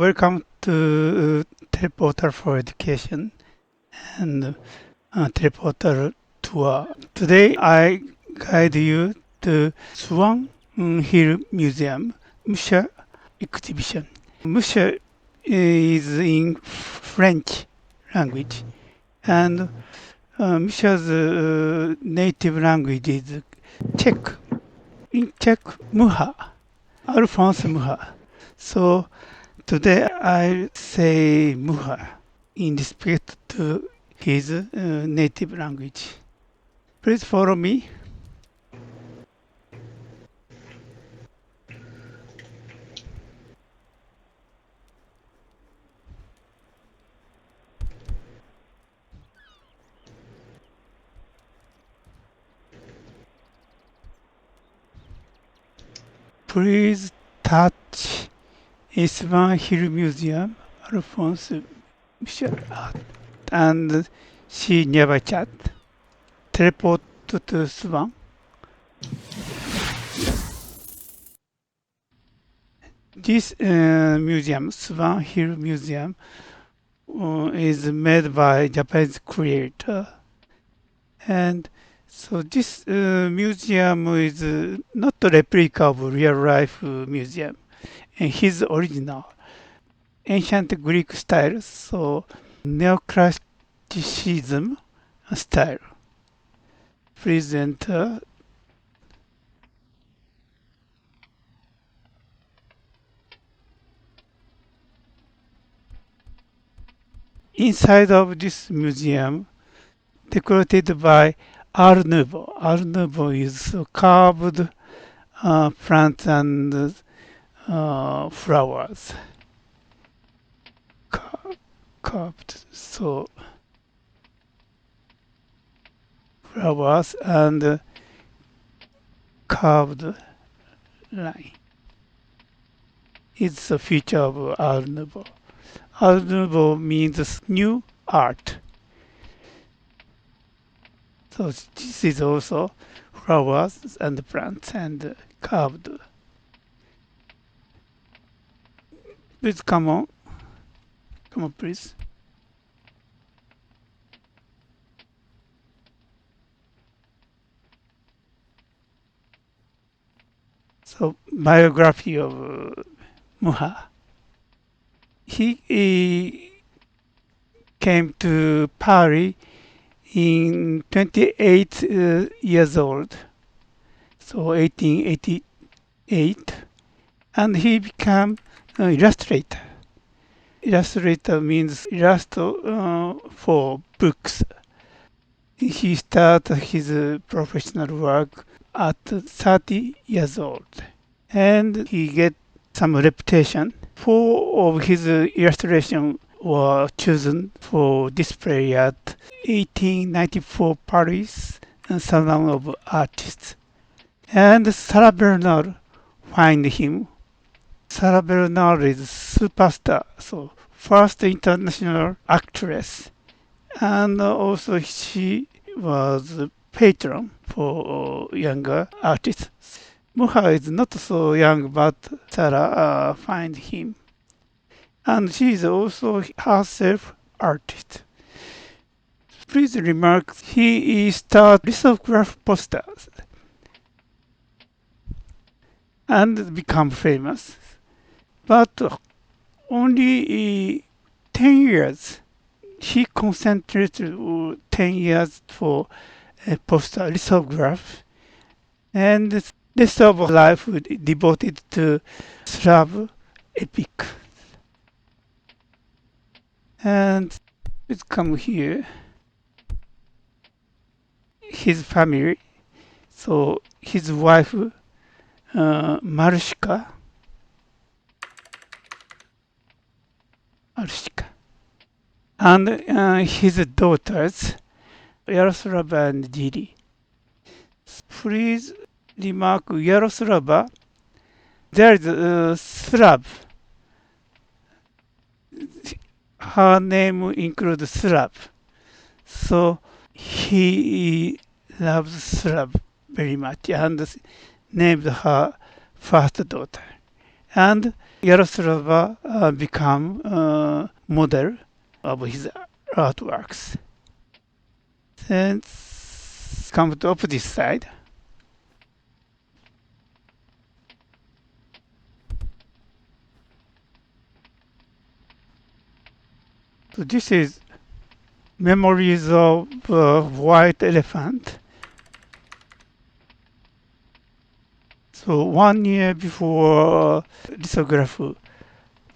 Welcome to TelePortal for Education and TelePortal Tour. Today I guide you to Swan Hill Museum, Mucha exhibition. Mucha is in French language, and Mucha's native language is Czech. In Czech, Mucha, Alphonse Mucha. So today I say Mucha in respect to his native language. Please follow me. Please touch Swan Hill Museum, Alphonse Mucha art, and see nearby chat. Teleport to Swan. This museum, Swan Hill Museum, is made by Japanese creator, and so this museum is not a replica of real life museum, and his original ancient Greek style, so neoclassicism style. Please enter. Inside of this museum, decorated by Art Nouveau. Art Nouveau is carved plants and flowers. Carved, so flowers and carved line. It's a feature of Art Nouveau. Art Nouveau means new art. So this is also flowers and plants and carved. Please come on. Come on, please. So biography of Mucha. He came to Paris in 28 years old, so 1888, and he became an illustrator. Illustrator means illustrator for books. He started his professional work at 30 years old, and he get some reputation. Four of his illustrations were chosen for display at 1894 Paris Salon of Artists. And Sarah Bernard find him. Sarah Bernard is superstar, so first international actress. And also she was a patron for younger artists. Mucha is not so young, but Sarah find him. And she is also herself artist. Please remark, he started lithograph posters and become famous. But only 10 years. He concentrated 10 years for a poster lithograph, and the rest of life devoted to Slavic Epics. And let's come here. His family, so his wife Marushka, and his daughters Yaroslava and Gili. Please remark Yaroslava. There is a Slav. Her name includes Slav, so he loves Slav very much and named her first daughter. And Yaroslava become model of his artworks. Then come to opposite side. So this is memories of white elephant. So 1 year before lithograph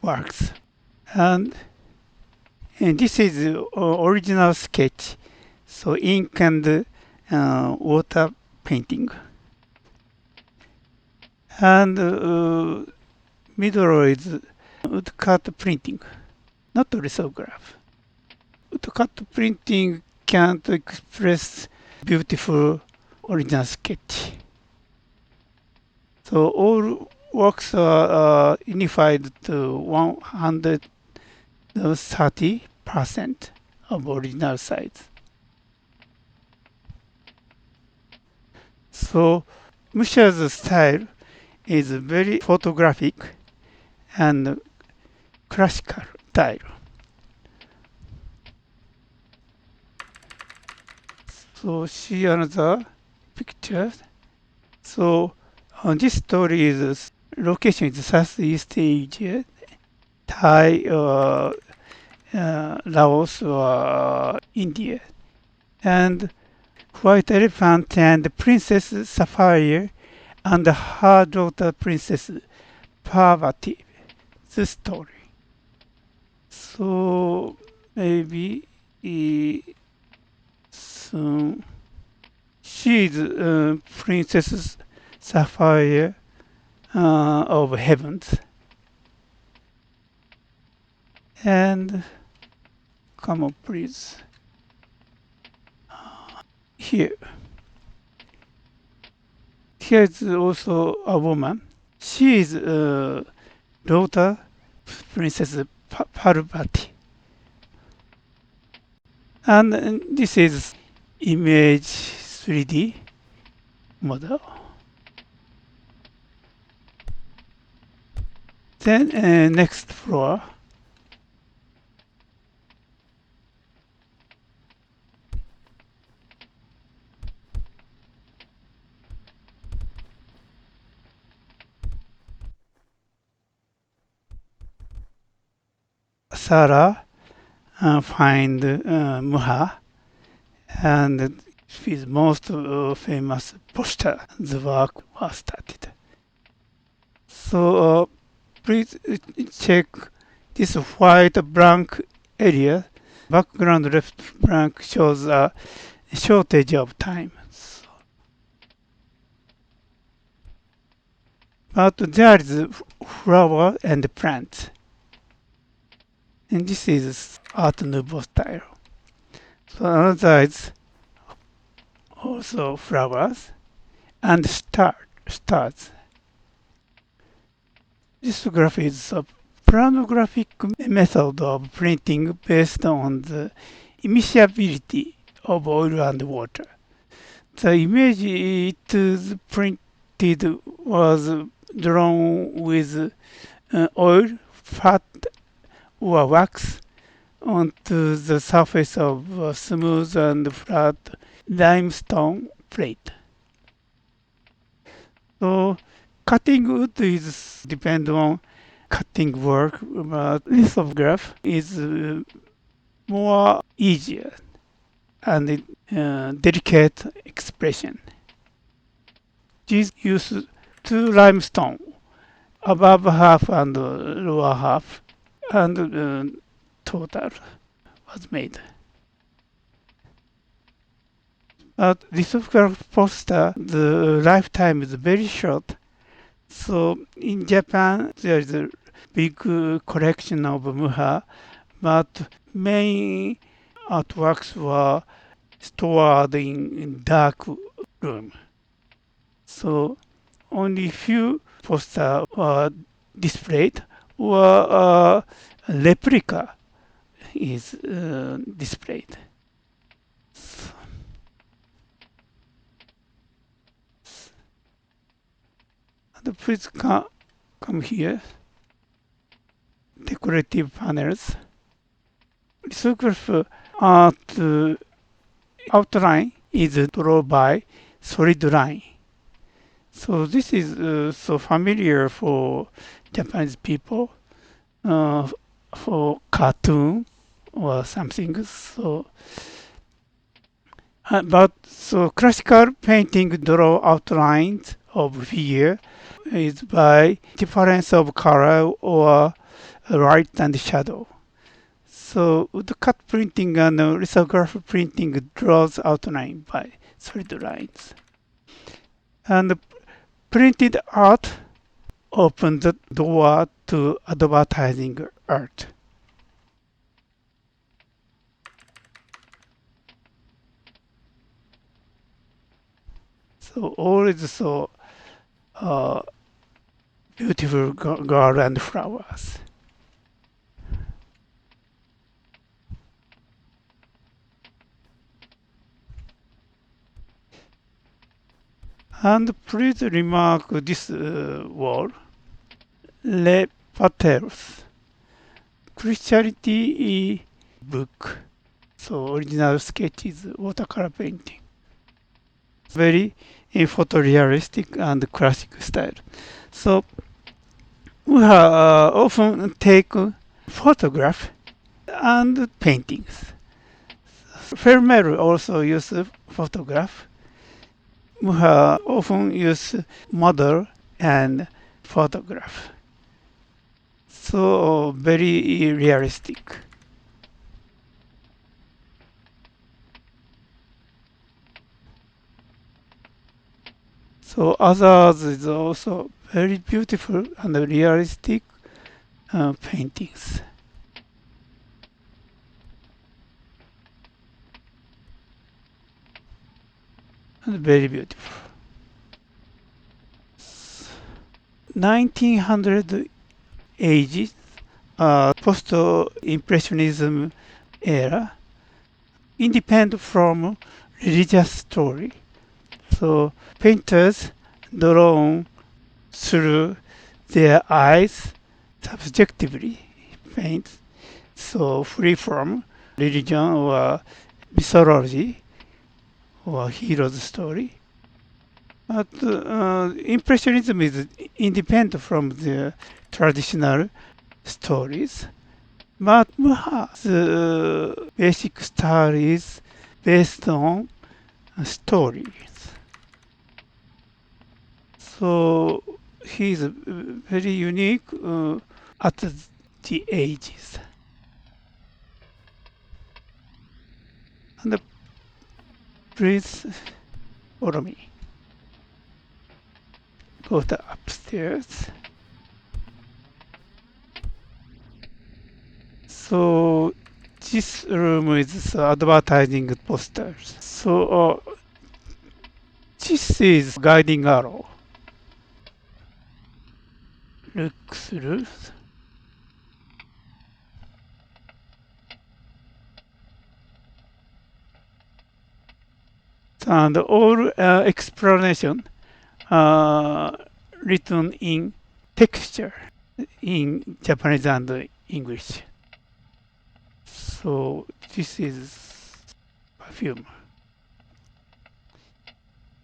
works. And this is original sketch. So ink and water painting. And middle is woodcut printing, not lithograph. Woodcut printing can't express beautiful original sketch. So all works are unified to 130% of original size. So Mucha's style is very photographic and classical style. So see another picture. So this story is location is Southeast Asia, Thai, Laos, or India, and White Elephant and Princess Sapphire and her daughter Princess Parvati. The story. So maybe soon she is Princess Sapphire of Heavens. And come on, please. Here. Here is also a woman. She is daughter Princess Parvati. And this is image 3D model. Then next floor. Sarah find Muha, and his most famous poster. The work was started. So please check this white blank area. Background left blank shows a shortage of time. But there is flower and plant. And this is Art Nouveau style. So another is also flowers and stars. This graph is a planographic method of printing based on the immiscibility of oil and water. The image it is printed was drawn with oil, fat, or wax onto the surface of a smooth and flat limestone plate. So cutting wood is depend on cutting work, but lithograph is more easier and delicate expression. These use two limestone, above half and lower half, and total was made. But lithograph poster, the lifetime is very short. So in Japan, there is a big collection of Muha, but main artworks were stored in dark room. So only few posters were displayed, or a replica is displayed. And please come here. decorative panels. Lithograph art outline is drawn by solid line. So this is so familiar for Japanese people, for cartoon or something. So, but so classical painting draw outlines of figure is by difference of color or light and shadow. So woodcut printing and lithograph printing draws outline by solid lines. And printed art opens the door to advertising art. So all is so beautiful garland flowers. And please remark this wall, Le Paters, Christianity book. So original sketches, watercolor painting. Very photorealistic and classic style. So we often take photograph and paintings. Vermeer also use photograph. We often use model and photograph. So very realistic. So others is also very beautiful and realistic paintings. And very beautiful. 1900 ages, post-impressionism era, independent from religious story. So painters drawn through their eyes subjectively paint, so free from religion or mythology or hero's story. But Impressionism is independent from the traditional stories. But the basic style is based on stories. So he is very unique at the ages. And please follow me. Go to upstairs. So this room is advertising posters. So this is guiding arrow. Look through. And all explanation written in texture in Japanese and English. So this is perfume,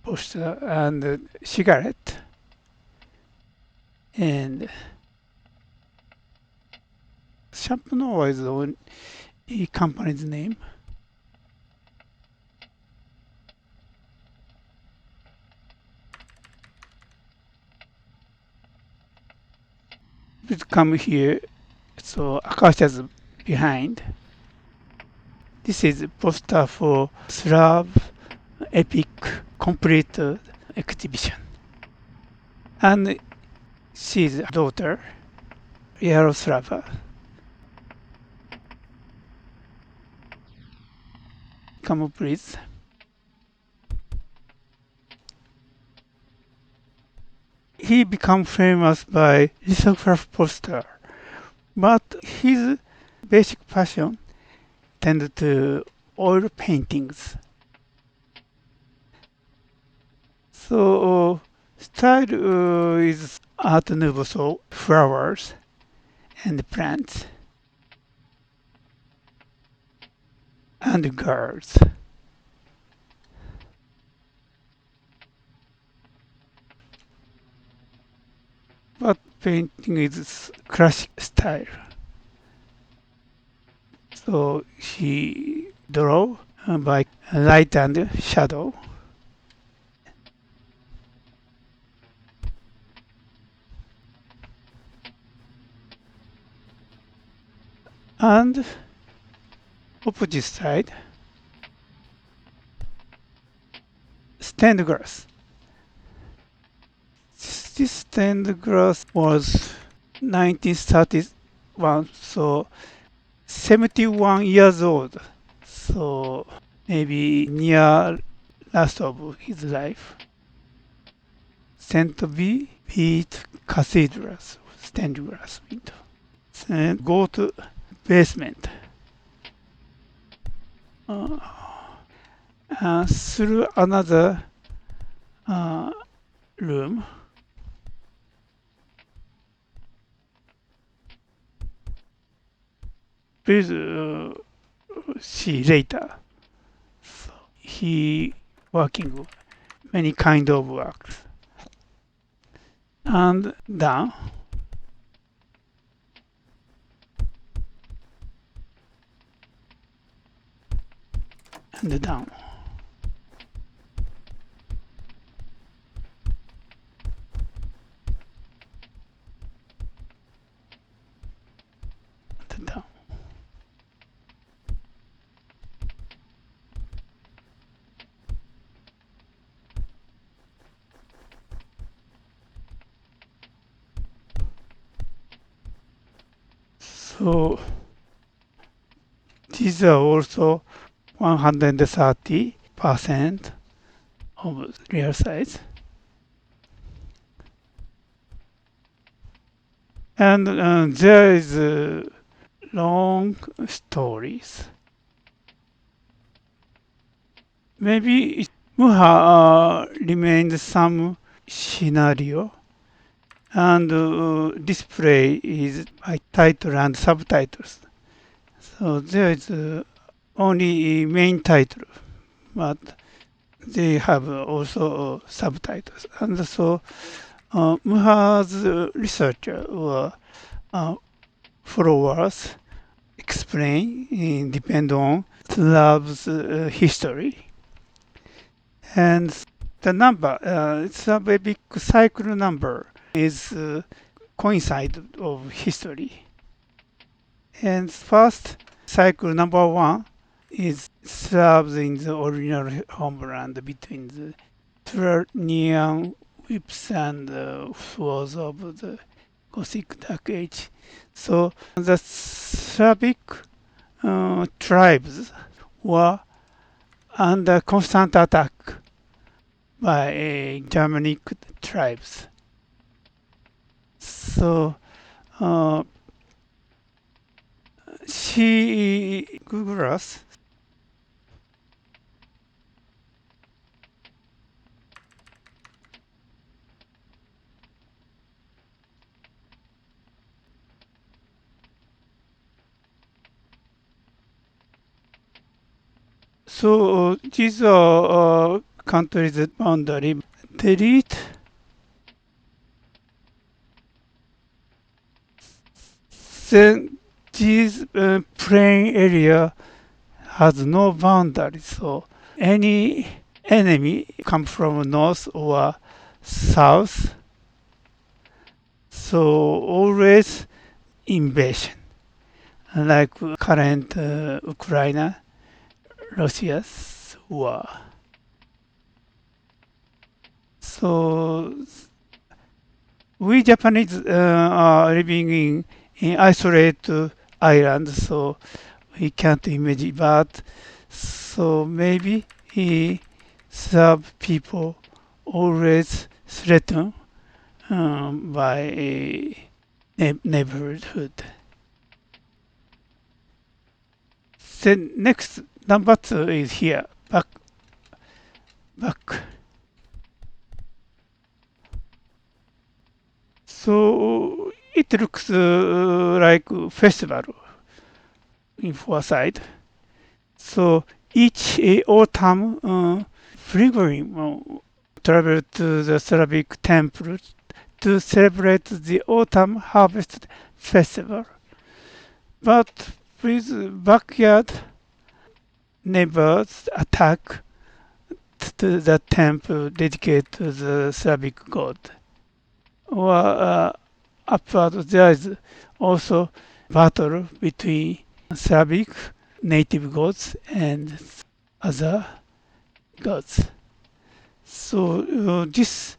poster, and cigarette, and shampoo is the company's name. Please come here. So Akasha's behind. This is a poster for Slavic Epic complete exhibition. And she's daughter, Yaroslava. Come please. He became famous by lithograph poster, but his basic passion tended to oil paintings. So style is Art Nouveau, so flowers and plants and girls. But painting is classic style. So he draw by light and shadow. And opposite side, stained glass. This stained glass was 1931, so 71 years old. So maybe near last of his life. Saint B beat cathedrals, stained glass window. And go to basement. Through another room. Please see later. So he working many kind of works. And down. And down. And down. So these are also 130% of real size. And there is long stories. Maybe Muha remains some scenario, and display is by title and subtitles. So there is only main title, but they have also subtitles. And so Muha's researcher or followers explain depend on Slav's history. And the number, it's a very big cycle number, is coincide of history. And first cycle number 1 is Slavs in the original homeland between the Turanian whips and wars of the Gothic Dark Age. So the Slavic tribes were under constant attack by Germanic tribes. So she Googles so these are countries boundary. Delete. Then this plain area has no boundary, so any enemy come from north or south, so always invasion, like current Ukraine, Russia's war. So we Japanese are living in isolated island, so we can't imagine. But so maybe Slav people always threatened by a neighborhood. Then next number 2 is here. Back. So it it looks like a festival in foresight. So each autumn, pilgrim travel to the Slavic temple to celebrate the autumn harvest festival. But with backyard neighbors attack to the temple dedicated to the Slavic god. Or upward there is also battle between Slavic native gods and other gods. So this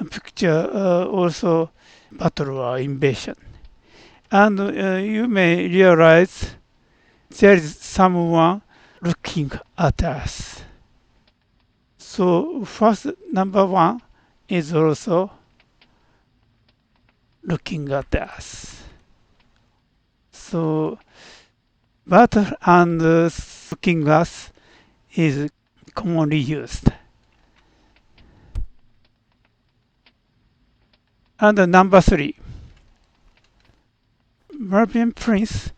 picture also battle or invasion. And you may realize there is someone looking at us. So first number one is also looking at us. So battle and looking us is commonly used. And number three, Moravian prince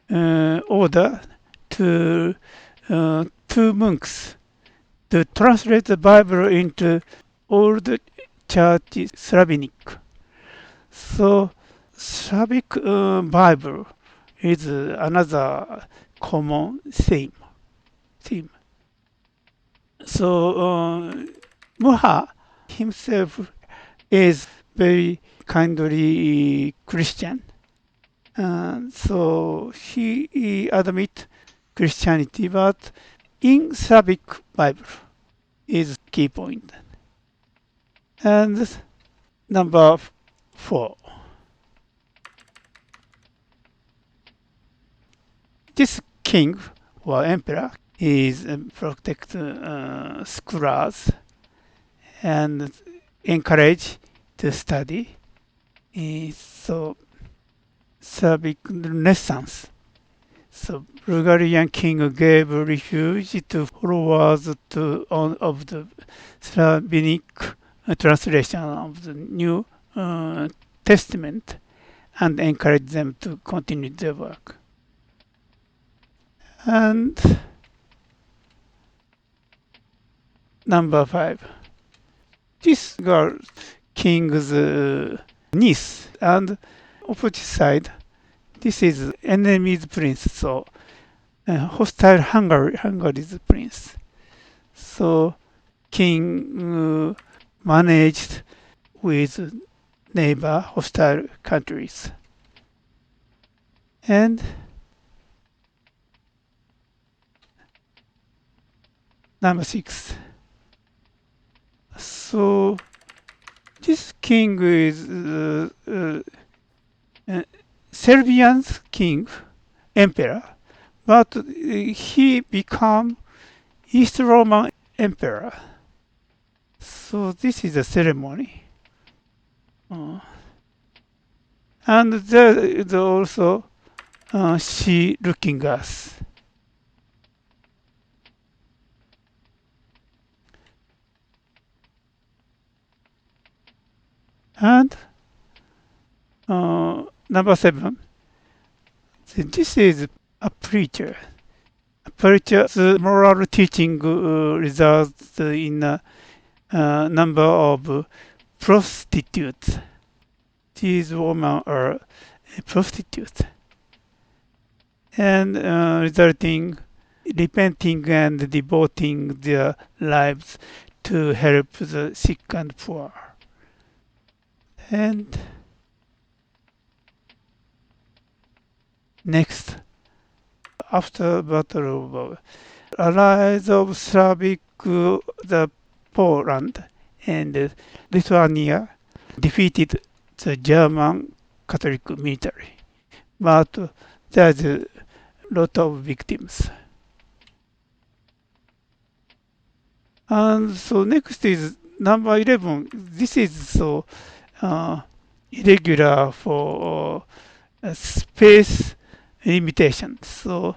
ordered to two monks to translate the Bible into Old Church Slavic. So Slavic Bible is another common theme. So Mucha himself is very kindly Christian. So he admits Christianity, but in Slavic Bible is key point. And number four. This king or emperor is protect scholars and encourage to study. So Slavic Renaissance. So Bulgarian king gave refuge to followers of the Slavic translation of the New Testament and encouraged them to continue their work. And number five. This girl, king's niece, and opposite side, this is enemy's prince, so hostile Hungary's prince. So king managed with neighbor hostile countries. And number six. So this king is Serbian king, emperor, but he became East Roman emperor. So this is a ceremony. And there is also she looking us. And number seven. This is a preacher. A preacher's moral teaching results in a number of prostitutes. These women are prostitutes. And resulting repenting and devoting their lives to help the sick and poor. And next, after Battle of allies of Slavic, the Poland and Lithuania defeated the German Catholic military, but there's a lot of victims. And so next is number 11. This is so irregular for space limitation. So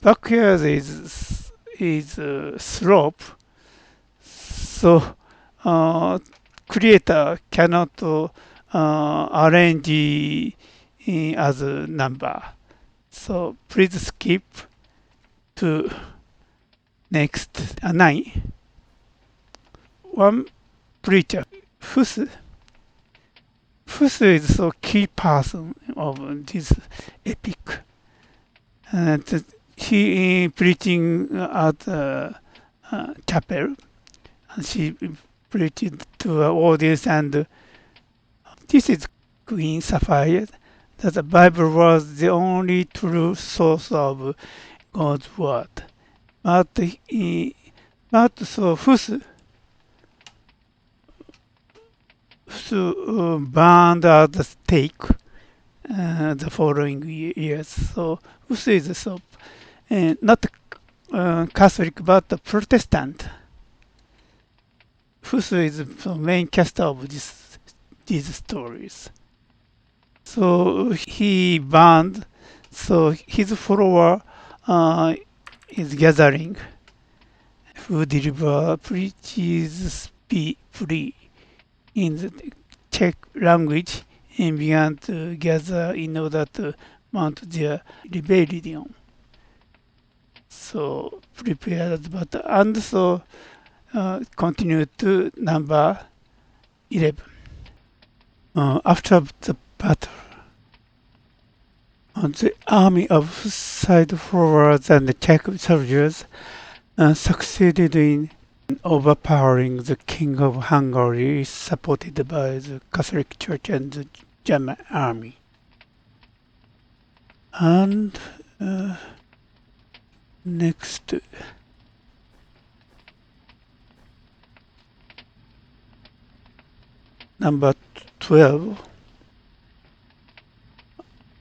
backyard is slope. So creator cannot arrange as a number. So please skip to next 9. One preacher, Fusu. Fusu is so key person of this epic. And he preaching at chapel. And she preached to an audience, and this is Queen Sapphire. That the Bible was the only true source of God's word. But so Fusu burned at the stake the following years. So Fusu is so not Catholic but Protestant. Fusu is the main cast of these stories. So he burned. So his follower is gathering, who deliver preaches be free in the Czech language and began to gather in order to mount their rebellion. So prepared, but and so continued to number 11. After the battle, the army of side followers and the Czech soldiers succeeded in overpowering the King of Hungary, supported by the Catholic Church and the German army. And next, number 12.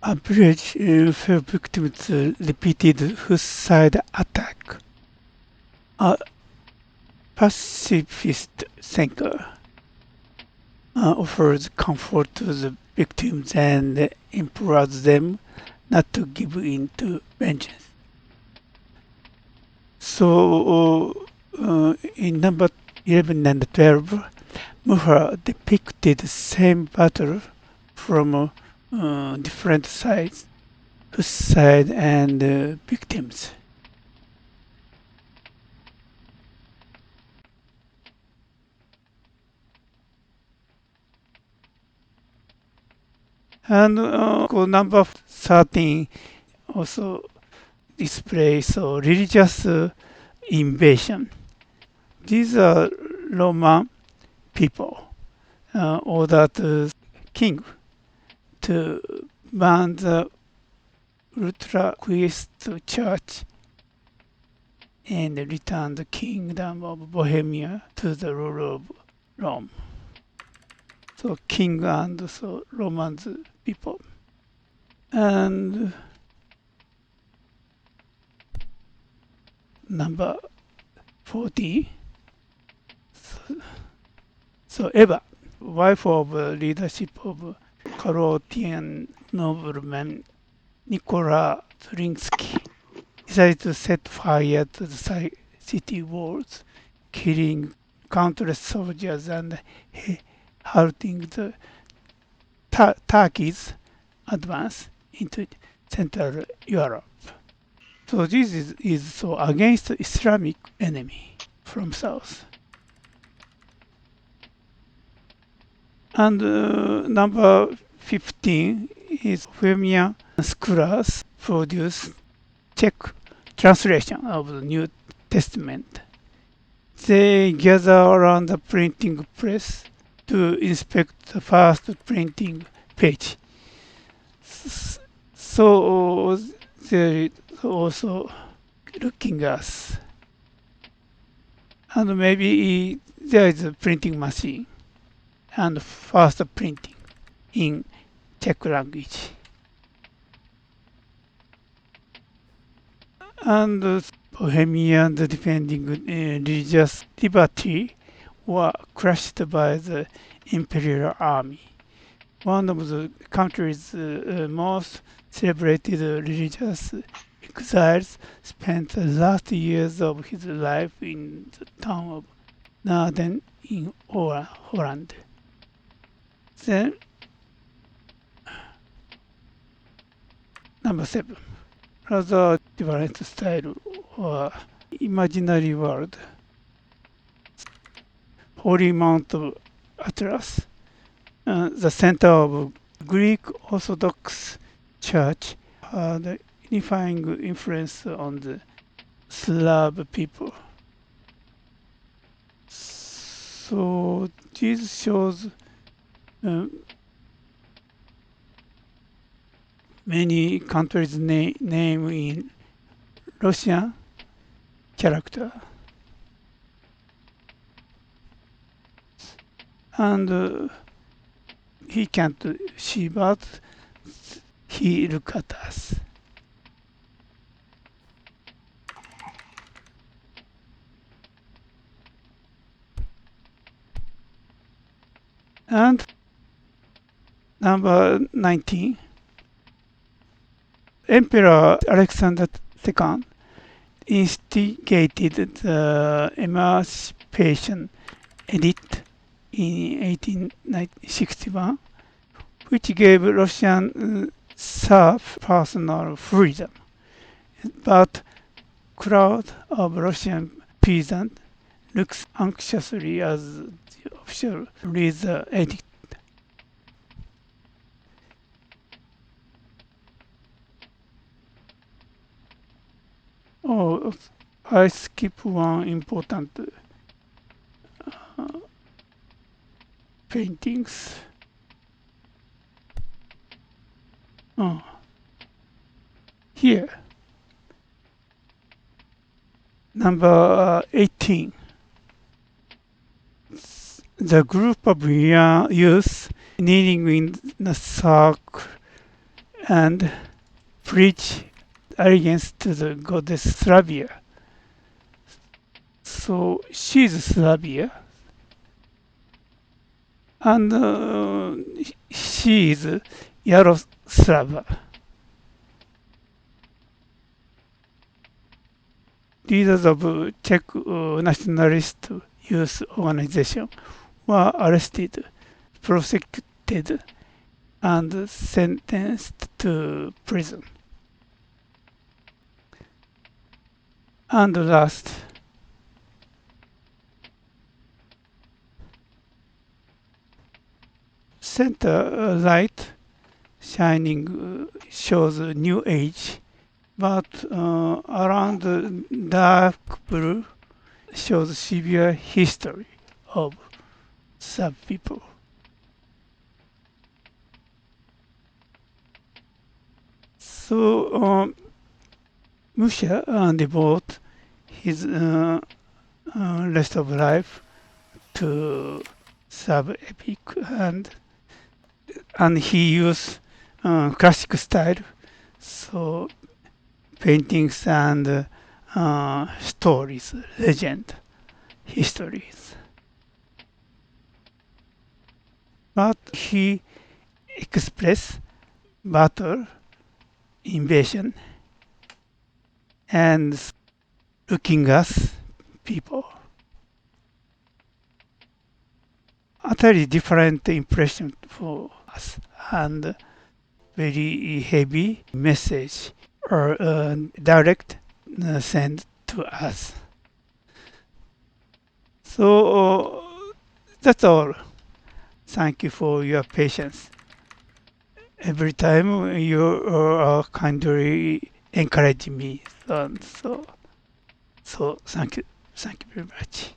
A village fell victim to repeated suicide attack. A pacifist thinker offers comfort to the victims and implores them not to give in to vengeance. So in number 11 and 12, Mucha depicted the same battle from different sides, suicide and victims. And number 13 also displays so religious invasion. These are Roman people ordered the king to ban the ultra-Christ church and return the kingdom of Bohemia to the rule of Rome. So king and so Romans people. And number 40. So Eva, wife of leadership of Croatian nobleman Nicola Zrinski, decided to set fire to the city walls, killing countless soldiers and halting the Turkey's advance into Central Europe. So this is so against the Islamic enemy from south. And number 15 is Bohemian scholars produce Czech translation of the New Testament. They gather around the printing press to inspect the first printing page. So they also looking at us. And maybe there is a printing machine and first printing in Czech language. And Bohemian defending religious liberty were crushed by the imperial army. One of the country's most celebrated religious exiles spent the last years of his life in the town of Naarden in Holland. Then Number 7. Rather different style or imaginary world. Holy Mount of Atlas, the center of Greek Orthodox Church, had a unifying influence on the Slav people. So this shows many countries' name in Russian character. And he can't see, but he look at us. And number 19, Emperor Alexander II instigated the Emancipation Edict in 1861, which gave Russian serfs personal freedom. But crowd of Russian peasants looks anxiously as the official reads the edict. Oh, I skip one important paintings. Oh, here, number 18. The group of youth kneeling in the circle and preach allegiance to the goddess Slavia. So she's Slavia, and she is Yaroslava. Leaders of Czech nationalist youth organization were arrested, prosecuted, and sentenced to prison. And last, center light shining shows a new age, but around the dark blue shows severe history of some people. So Mucha devote his rest of life to Slavic epic, and he used classic style, so paintings and stories, legend, histories. But he expressed battle, invasion, and looking us people. Utterly different impression for us, and very heavy message or direct sent to us. So that's all. Thank you for your patience. Every time you are kindly encouraging me, so thank you very much.